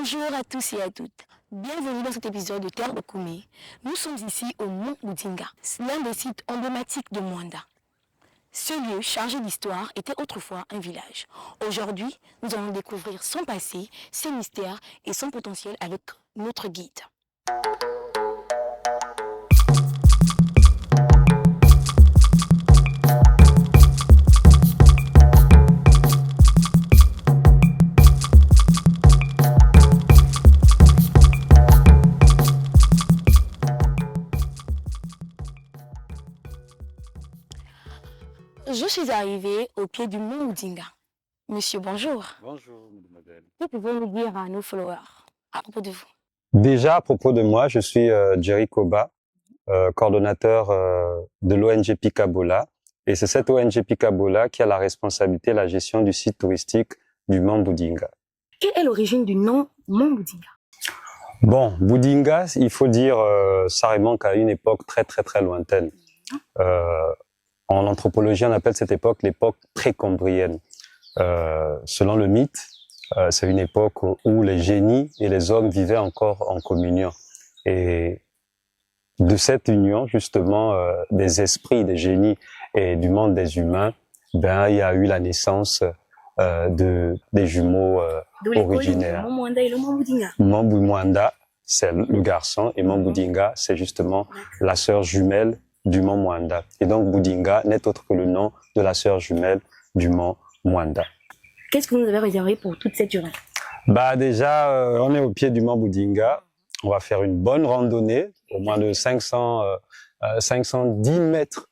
Bonjour à tous et à toutes. Bienvenue dans cet épisode de Terre de Koumé. Nous sommes ici au Mont Boudinga, l'un des sites emblématiques de Mwanda. Ce lieu chargé d'histoire était autrefois un village. Aujourd'hui, nous allons découvrir son passé, ses mystères et son potentiel avec notre guide. Je suis arrivée au pied du Mont Boudinga. Monsieur, bonjour. Bonjour, mademoiselle. Que pouvez-vous dire à nos followers à propos de vous? Déjà, à propos de moi, je suis Jerry Koba, coordonnateur de l'ONG Pikabola. Et c'est cette ONG Pikabola qui a la responsabilité de la gestion du site touristique du Mont Boudinga. Quelle est l'origine du nom Mont Boudinga? Bon, Boudinga, il faut dire, ça remonte à une époque très lointaine. En anthropologie, on appelle cette époque l'époque précambrienne. Selon le mythe, c'est une époque où les génies et les hommes vivaient encore en communion. Et de cette union, justement, des esprits, des génies et du monde des humains, ben, il y a eu la naissance des jumeaux originaires. Le Mont Mwanda et le Mont Boudinga. Mont Mwanda, c'est le garçon, et Mont Boudinga, c'est justement la sœur jumelle du Mont Mwanda. Et donc, Boudinga n'est autre que le nom de la sœur jumelle du Mont Mwanda. Qu'est-ce que vous nous avez réservé pour toute cette journée? Bah déjà, on est au pied du Mont Boudinga. On va faire une bonne randonnée, au moins de 510 mètres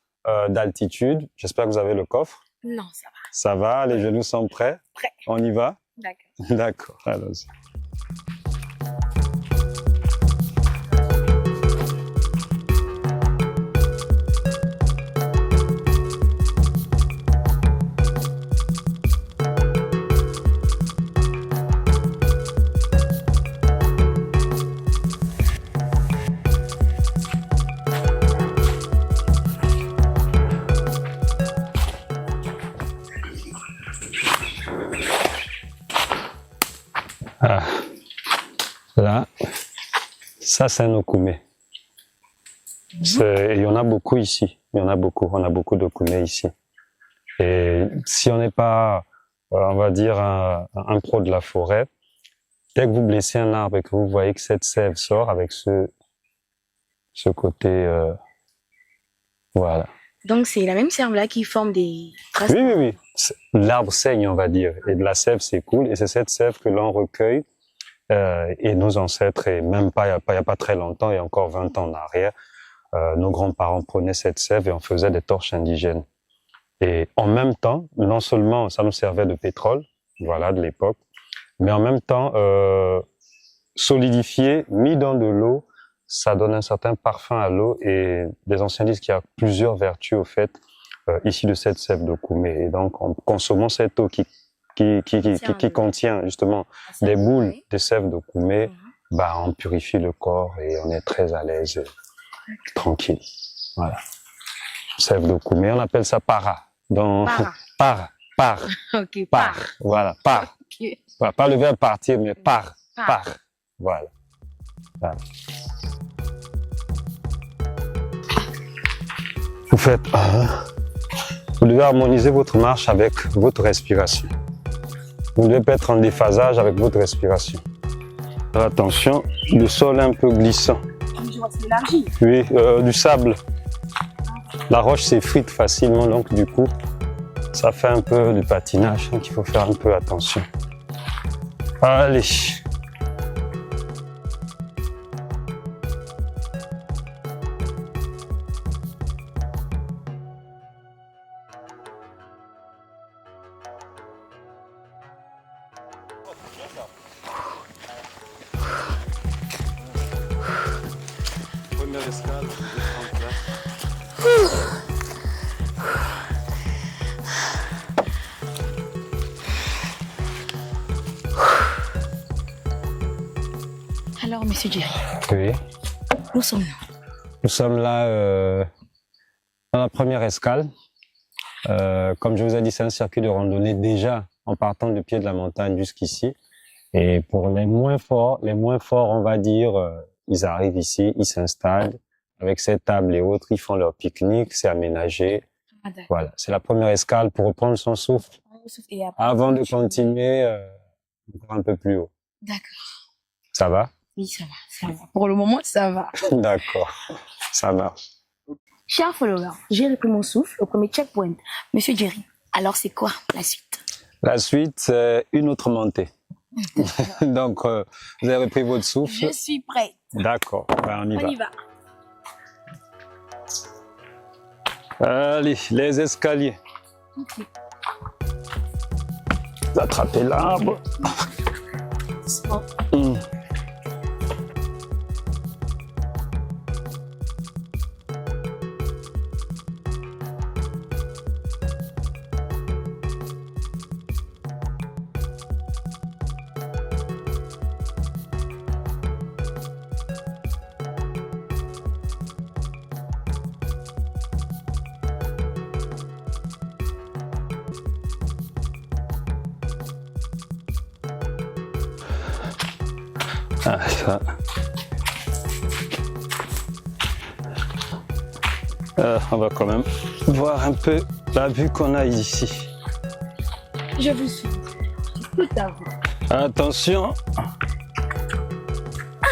d'altitude. J'espère que vous avez le coffre. Non, ça va. Ça va, les genoux sont prêts? Prêt. On y va? D'accord. D'accord, allons-y. Ah. Là, ça c'est un okoumé. Il y en a beaucoup ici. Il y en a beaucoup. On a beaucoup d'okoumés ici. Et si on n'est pas, on va dire, un pro de la forêt, dès que vous blessez un arbre et que vous voyez que cette sève sort avec ce côté, voilà. Donc c'est la même sève là qui forme des traces. Oui. L'arbre saigne, on va dire, et de la sève s'écoule, et c'est cette sève que l'on recueille, et nos ancêtres, et même pas, il y a pas très longtemps, et encore 20 ans en arrière, nos grands-parents prenaient cette sève et on faisait des torches indigènes. Et en même temps, non seulement ça nous servait de pétrole, voilà, de l'époque, mais en même temps, solidifié, mis dans de l'eau, ça donne un certain parfum à l'eau, et les anciens disent qu'il y a plusieurs vertus au fait ici de cette sève d'okoumé. Et donc, en consommant cette eau qui contient justement des boules de sève d'okoumé, bah, on purifie le corps et on est très à l'aise, et tranquille. Voilà. Sève d'okoumé, on appelle ça para. Par. Ok, Par. Voilà, par. Okay. Voilà, pas le verbe partir, mais par. Voilà. Vous faites vous devez harmoniser votre marche avec votre respiration. Vous ne devez pas être en déphasage avec votre respiration. Alors, attention, le sol est un peu glissant. Je vois, c'est de l'argile. Oui, du sable. La roche s'effrite facilement, donc du coup, ça fait un peu du patinage, donc il faut faire un peu attention. Allez. Première escale, Alors, monsieur Jerry, oui. nous sommes là. Nous sommes là dans la première escale. Comme je vous ai dit, c'est un circuit de randonnée déjà en partant du pied de la montagne jusqu'ici. Et pour les moins forts, on va dire, ils arrivent ici, ils s'installent avec cette table et autres, ils font leur pique-nique, c'est aménagé. Ah, d'accord. Voilà, c'est la première escale pour reprendre son souffle Et après, avant de continuer encore un peu plus haut. D'accord. Ça va? Oui, ça va, ça va. Pour le moment, ça va. D'accord, ça marche. Chers followers, j'ai repris mon souffle au premier checkpoint. Monsieur Jerry, alors c'est quoi la suite? La suite, c'est une autre montée. Donc, vous avez repris votre souffle. Je suis prête. D'accord, ben, on y On va. y va. Allez, les escaliers. Ok. Vous attrapez l'arbre. Doucement. Ah, ça. On va quand même voir un peu la vue qu'on a ici. Je vous suis. Tout à vous. Attention.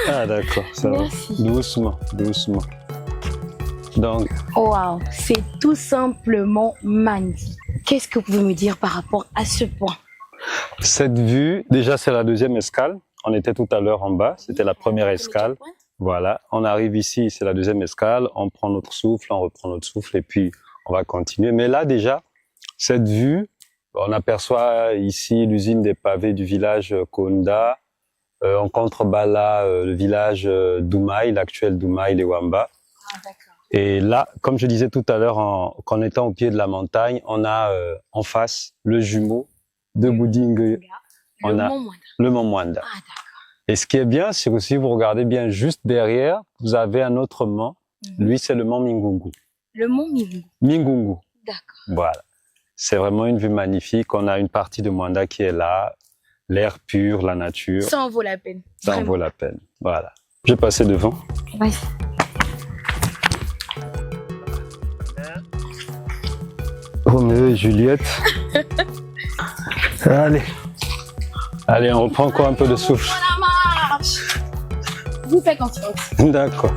Ah d'accord, ça va. Merci. Doucement, doucement. Donc, Oh, wow, c'est tout simplement magnifique. Qu'est-ce que vous pouvez me dire par rapport à ce point? cette vue, déjà c'est la deuxième escale. On était tout à l'heure en bas, c'était la première escale. Voilà, on arrive ici, c'est la deuxième escale, on prend notre souffle, on reprend notre souffle et puis on va continuer. Mais là déjà, cette vue, on aperçoit ici l'usine des pavés du village Konda, en contrebas là le village Doumaï, l'actuel Doumaï, les Wamba. Ah, d'accord. Et là, comme je disais tout à l'heure, qu'en étant au pied de la montagne, on a en face le jumeau de Boudingue, on a le Mont Mwanda. Ah, d'accord. Et ce qui est bien, c'est que si vous regardez bien juste derrière, vous avez un autre mont. Lui, c'est le mont Mingungu. Le mont Mingungu. Mingungu. D'accord. Voilà. C'est vraiment une vue magnifique. On a une partie de Mwanda qui est là. L'air pur, la nature. Ça en vaut la peine. Ça en vaut la peine. Voilà. Je vais passer devant. Ouais. Roméo et Juliette. Allez. Allez, on reprend encore un peu de souffle. La marche. Vous faites confiance. D'accord.